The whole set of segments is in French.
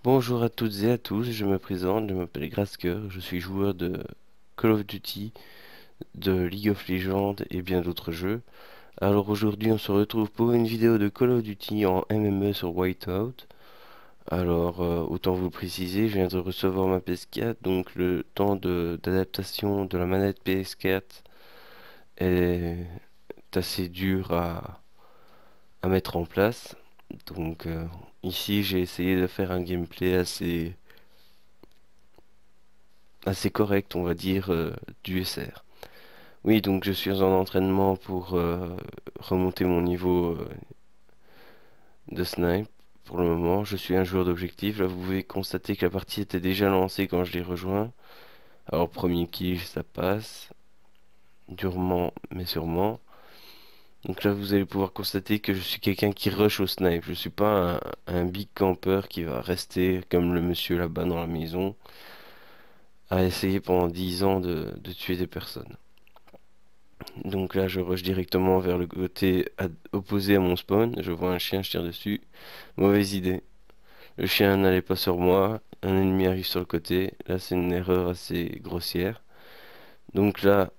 Bonjour à toutes et à tous, je me présente, je m'appelle Grasker, je suis joueur de Call of Duty, de League of Legends et bien d'autres jeux. Alors aujourd'hui on se retrouve pour une vidéo de Call of Duty en MME sur Whiteout. Alors autant vous le préciser, je viens de recevoir ma PS4, donc le temps d'adaptation de la manette PS4 est assez dur à mettre en place. Donc ici j'ai essayé de faire un gameplay assez correct, on va dire, du SR. Oui, donc je suis en entraînement pour remonter mon niveau de snipe. Pour le moment, je suis un joueur d'objectif. Là, vous pouvez constater que la partie était déjà lancée quand je l'ai rejoint. Alors, premier kill, ça passe. Durement, mais sûrement. Donc là, vous allez pouvoir constater que je suis quelqu'un qui rush au snipe. Je suis pas un big camper qui va rester comme le monsieur là-bas dans la maison à essayer pendant 10 ans de tuer des personnes. Donc là, je rush directement vers le côté opposé à mon spawn. Je vois un chien, je tire dessus. Mauvaise idée. Le chien n'allait pas sur moi. Un ennemi arrive sur le côté. Là, c'est une erreur assez grossière. Donc là,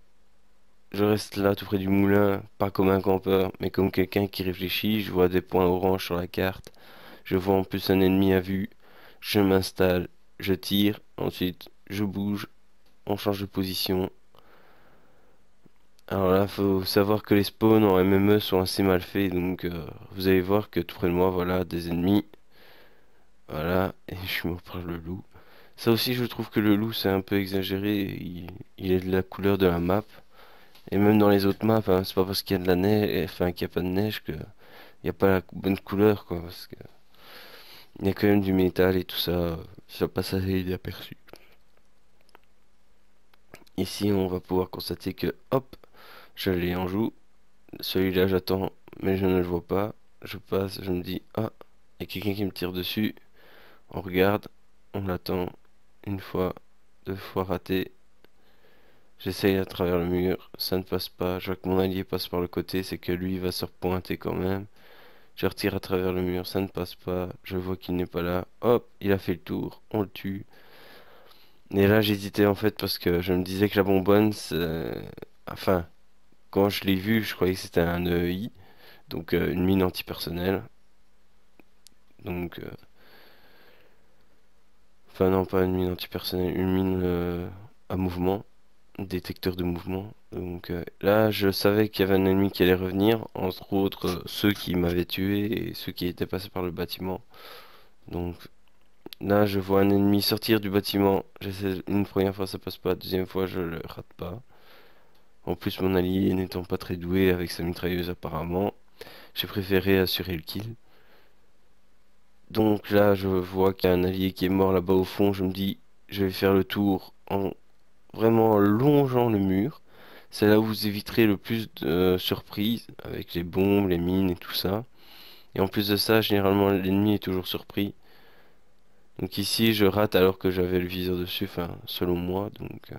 je reste là tout près du moulin, pas comme un campeur, mais comme quelqu'un qui réfléchit. Je vois des points orange sur la carte. Je vois en plus un ennemi à vue. Je m'installe, je tire. Ensuite, je bouge. On change de position. Alors là, faut savoir que les spawns en MME sont assez mal faits, donc vous allez voir que tout près de moi, voilà, des ennemis. Voilà, et je suis mort par le loup. Ça aussi, je trouve que le loup, c'est un peu exagéré. Il est de la couleur de la map. Et même dans les autres maps, hein, c'est pas parce qu'il y a de la neige, enfin qu'il n'y a pas de neige que il n'y a pas la bonne couleur, quoi. Parce que il y a quand même du métal et tout ça. Ça passe assez inaperçu. Ici, on va pouvoir constater que, hop, je l'ai en joue. Celui-là, j'attends, mais je ne le vois pas. Je passe, je me dis, ah, il y a quelqu'un qui me tire dessus. On regarde, on l'attend. Une fois, deux fois raté. J'essaye à travers le mur, ça ne passe pas. Je vois que mon allié passe par le côté, c'est que lui va se repointer quand même. Je retire à travers le mur, ça ne passe pas. Je vois qu'il n'est pas là. Hop, il a fait le tour, on le tue. Et là, j'hésitais en fait parce que je me disais que la bonbonne, enfin, quand je l'ai vu, je croyais que c'était un EI, donc une mine antipersonnelle. Donc, enfin non, pas une mine antipersonnelle, une mine à mouvement, détecteur de mouvement. Donc là, je savais qu'il y avait un ennemi qui allait revenir, entre autres ceux qui m'avaient tué et ceux qui étaient passés par le bâtiment. Donc là, je vois un ennemi sortir du bâtiment. J'essaie une première fois, ça passe pas, deuxième fois, je le rate pas. En plus, mon allié n'étant pas très doué avec sa mitrailleuse apparemment, j'ai préféré assurer le kill. Donc là, je vois qu'il y a un allié qui est mort là-bas au fond. Je me dis, je vais faire le tour en vraiment longeant le mur. C'est là où vous éviterez le plus de surprises avec les bombes, les mines et tout ça. Et en plus de ça, généralement l'ennemi est toujours surpris. Donc ici, je rate alors que j'avais le viseur dessus, enfin selon moi. Donc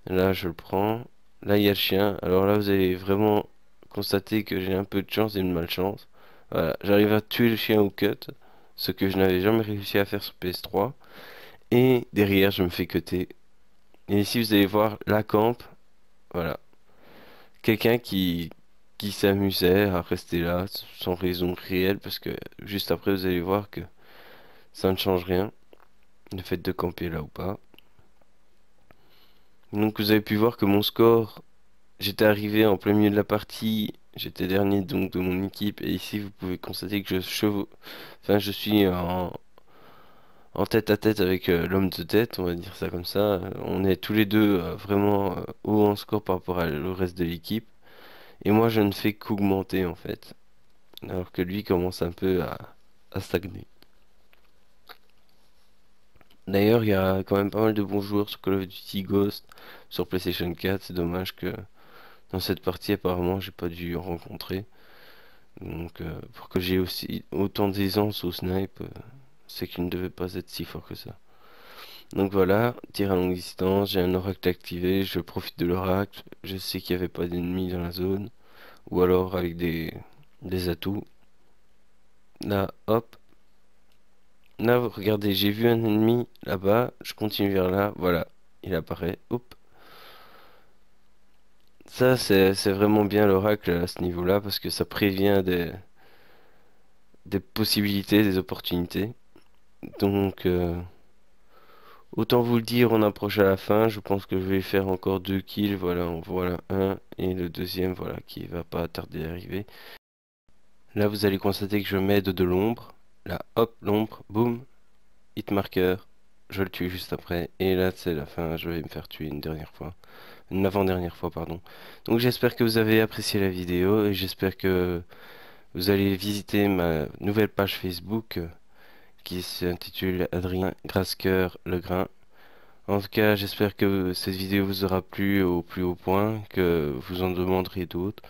là, je le prends. Là, il y a le chien. Alors là, vous allez vraiment constater que j'ai un peu de chance et une malchance. Voilà, j'arrive à tuer le chien au cut, ce que je n'avais jamais réussi à faire sur PS3. Et derrière, je me fais cutter. Et ici, vous allez voir la camp. Voilà. Quelqu'un qui s'amusait à rester là sans raison réelle, parce que juste après, vous allez voir que ça ne change rien, le fait de camper là ou pas. Donc, vous avez pu voir que mon score, j'étais arrivé en plein milieu de la partie, j'étais dernier donc de mon équipe, et ici, vous pouvez constater que enfin, je suis en tête à tête avec l'homme de tête, on va dire ça comme ça. On est tous les deux vraiment haut en score par rapport au reste de l'équipe. Et moi, je ne fais qu'augmenter en fait. Alors que lui commence un peu à stagner. D'ailleurs, il y a quand même pas mal de bons joueurs sur Call of Duty Ghost, sur PlayStation 4. C'est dommage que dans cette partie, apparemment, j'ai pas dû en rencontrer. Donc, pour que j'ai aussi autant d'aisance au snipe, c'est qu'il ne devait pas être si fort que ça. Donc voilà, tir à longue distance, j'ai un oracle activé, je profite de l'oracle, je sais qu'il n'y avait pas d'ennemis dans la zone, ou alors avec des atouts. Là, hop, Là, regardez, j'ai vu un ennemi là-bas. Je continue vers là. Voilà, il apparaît. Hop. Ça, c'est vraiment bien l'oracle à ce niveau-là parce que ça prévient des possibilités, des opportunités. Donc, autant vous le dire, on approche à la fin. Je pense que je vais faire encore 2 kills. Voilà, voilà un. Et le deuxième, voilà, qui va pas tarder à arriver. Là, vous allez constater que je m'aide de l'ombre. Là, hop, l'ombre, boum, hit marker. Je le tue juste après. Et là, c'est la fin. Je vais me faire tuer une dernière fois. Une avant-dernière fois, pardon. Donc, j'espère que vous avez apprécié la vidéo. Et j'espère que vous allez visiter ma nouvelle page Facebook qui s'intitule Adrien Grascoeur Legrain. En tout cas, j'espère que cette vidéo vous aura plu au plus haut point, que vous en demanderez d'autres.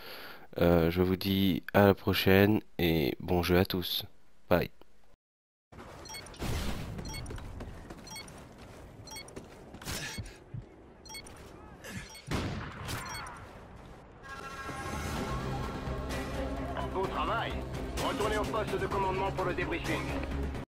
Je vous dis à la prochaine et bon jeu à tous. Bye. Beau travail. Retournez au poste de commandement pour le débriefing.